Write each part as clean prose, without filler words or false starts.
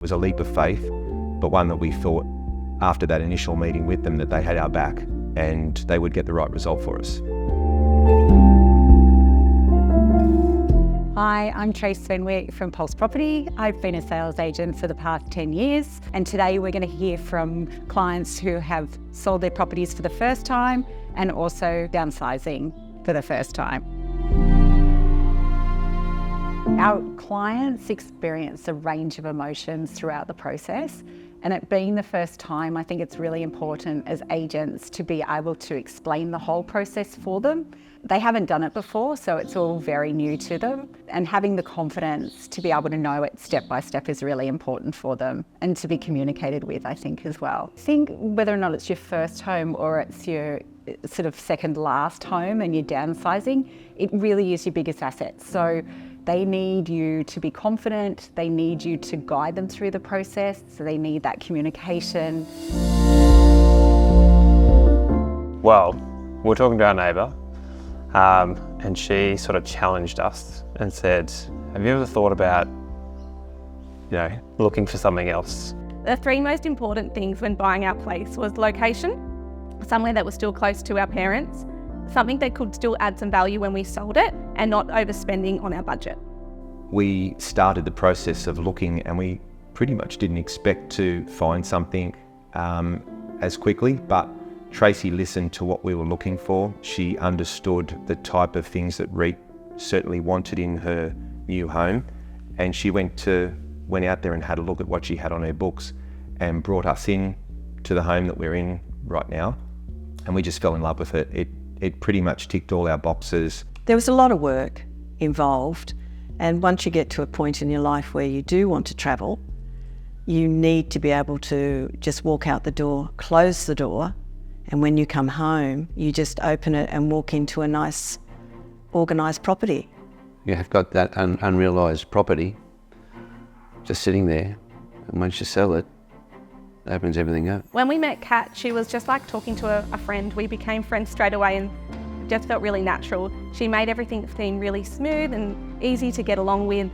It was a leap of faith, but one that we thought after that initial meeting with them that they had our back and they would get the right result for us. Hi, I'm Trace Fenwick from Pulse Property. I've been a sales agent for the past 10 years, and today we're going to hear from clients who have sold their properties for the first time and also downsizing for the first time. Our clients experience a range of emotions throughout the process, and it being the first time, I think it's really important as agents to be able to explain the whole process for them. They haven't done it before, so it's all very new to them, and having the confidence to be able to know it step by step is really important for them and to be communicated with, I think, as well. I think whether or not it's your first home or it's your sort of second last home and you're downsizing, it really is your biggest asset. So they need you to be confident, they need you to guide them through the process, so they need that communication. Well, we're talking to our neighbour, and she sort of challenged us and said, have you ever thought about, looking for something else? The three most important things when buying our place was location, somewhere that was still close to our parents, something that could still add some value when we sold it, and not overspending on our budget. We started the process of looking, and we pretty much didn't expect to find something as quickly, but Tracy listened to what we were looking for. She understood the type of things that Reet certainly wanted in her new home, and she went out there and had a look at what she had on her books and brought us in to the home that we're in right now, and we just fell in love with it. It pretty much ticked all our boxes. There was a lot of work involved, and once you get to a point in your life where you do want to travel, you need to be able to just walk out the door, close the door, and when you come home, you just open it and walk into a nice, organised property. You have got that unrealised property just sitting there, and once you sell it, it opens everything up. When we met Kat, she was just like talking to a friend. We became friends straight away and just felt really natural. She made everything seem really smooth and easy to get along with.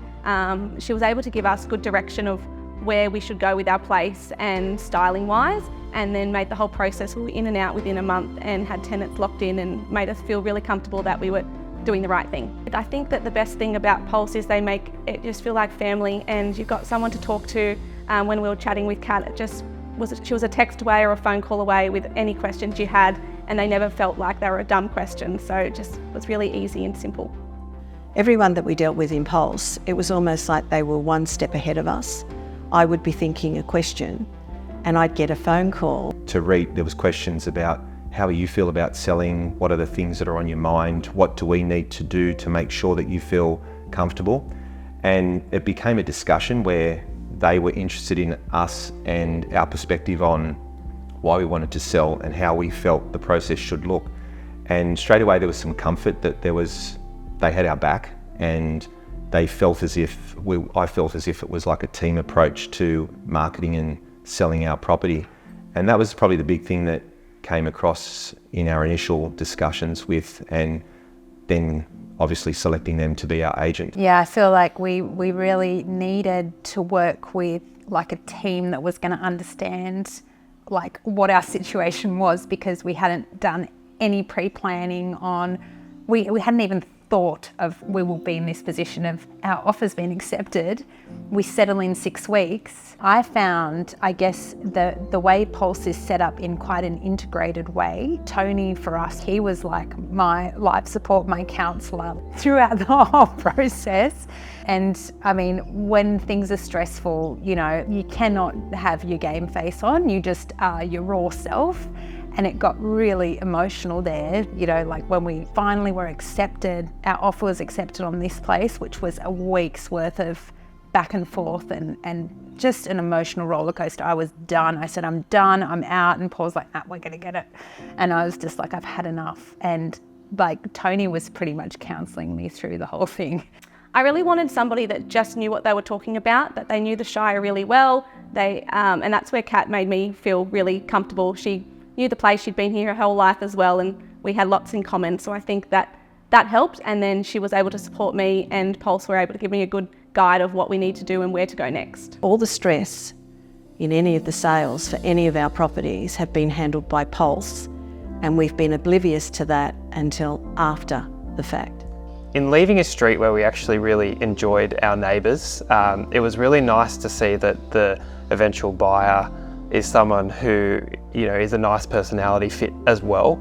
She was able to give us good direction of where we should go with our place and styling wise, and then made the whole process. We were in and out within a month and had tenants locked in and made us feel really comfortable that we were doing the right thing. I think that the best thing about Pulse is they make it just feel like family, and you've got someone to talk to. When we were chatting with Kat, she was a text away or a phone call away with any questions you had, and they never felt like they were a dumb question, so it just was really easy and simple. Everyone that we dealt with in Pulse, it was almost like they were one step ahead of us. I would be thinking a question and I'd get a phone call. To Reet, there was questions about how you feel about selling, what are the things that are on your mind, what do we need to do to make sure that you feel comfortable? And it became a discussion where they were interested in us and our perspective on why we wanted to sell and how we felt the process should look. And straight away there was some comfort that they had our back, and I felt as if it was like a team approach to marketing and selling our property. And that was probably the big thing that came across in our initial discussions with, and then obviously selecting them to be our agent. Yeah, I feel like we really needed to work with like a team that was going to understand like what our situation was, because we hadn't done any pre-planning on, we hadn't even thought of we will be in this position of our offers being accepted. We settle in 6 weeks. I found, I guess, the way Pulse is set up in quite an integrated way. Tony, for us, he was like my life support, my counsellor throughout the whole process. And I mean, when things are stressful, you cannot have your game face on, you just are your raw self. And it got really emotional there, like when we finally were accepted, our offer was accepted on this place, which was a week's worth of back and forth and just an emotional roller coaster. I was done. I said, I'm done, I'm out. And Paul's like, nah, we're gonna get it. And I was just like, I've had enough. And like Tony was pretty much counselling me through the whole thing. I really wanted somebody that just knew what they were talking about, that they knew the Shire really well. And that's where Kat made me feel really comfortable. She knew the place, she'd been here her whole life as well, and we had lots in common. So I think that helped. And then she was able to support me, and Pulse were able to give me a good guide of what we need to do and where to go next. All the stress in any of the sales for any of our properties have been handled by Pulse, and we've been oblivious to that until after the fact. In leaving a street where we actually really enjoyed our neighbours, it was really nice to see that the eventual buyer is someone who, is a nice personality fit as well.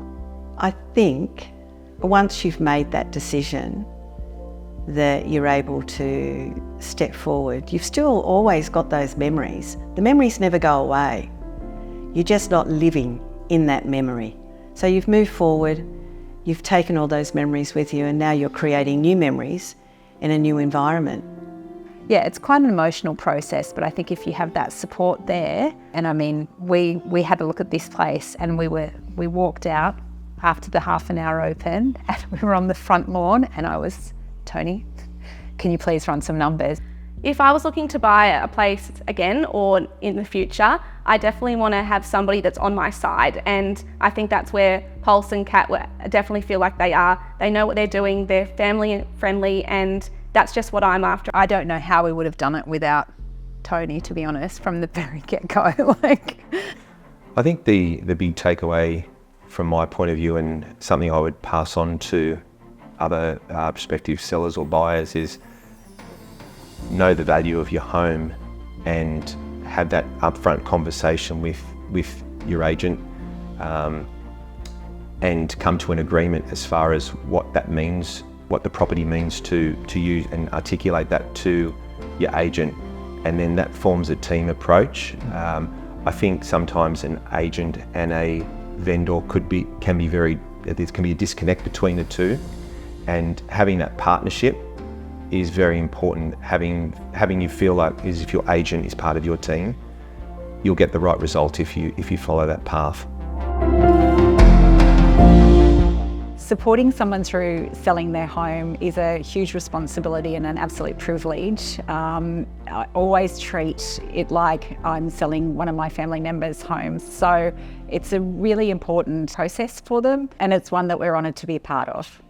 I think once you've made that decision that you're able to step forward, you've still always got those memories. The memories never go away. You're just not living in that memory. So you've moved forward, you've taken all those memories with you, and now you're creating new memories in a new environment. Yeah, it's quite an emotional process, but I think if you have that support there, and I mean, we had a look at this place and we walked out after the half an hour open and we were on the front lawn and I was, Tony, can you please run some numbers? If I was looking to buy a place again or in the future, I definitely want to have somebody that's on my side, and I think that's where Pulse and Kat definitely feel like they are. They know what they're doing, they're family friendly, and that's just what I'm after. I don't know how we would have done it without Tony, to be honest, from the very get-go. I think the big takeaway from my point of view, and something I would pass on to other prospective sellers or buyers, is know the value of your home and have that upfront conversation with your agent, and come to an agreement as far as what that means, what the property means to you, and articulate that to your agent, and then that forms a team approach. I think sometimes an agent and a vendor can be there can be a disconnect between the two, and having that partnership is very important. Having you feel like as if your agent is part of your team, you'll get the right result if you follow that path. Supporting someone through selling their home is a huge responsibility and an absolute privilege. I always treat it like I'm selling one of my family members' homes. So it's a really important process for them, and it's one that we're honoured to be a part of.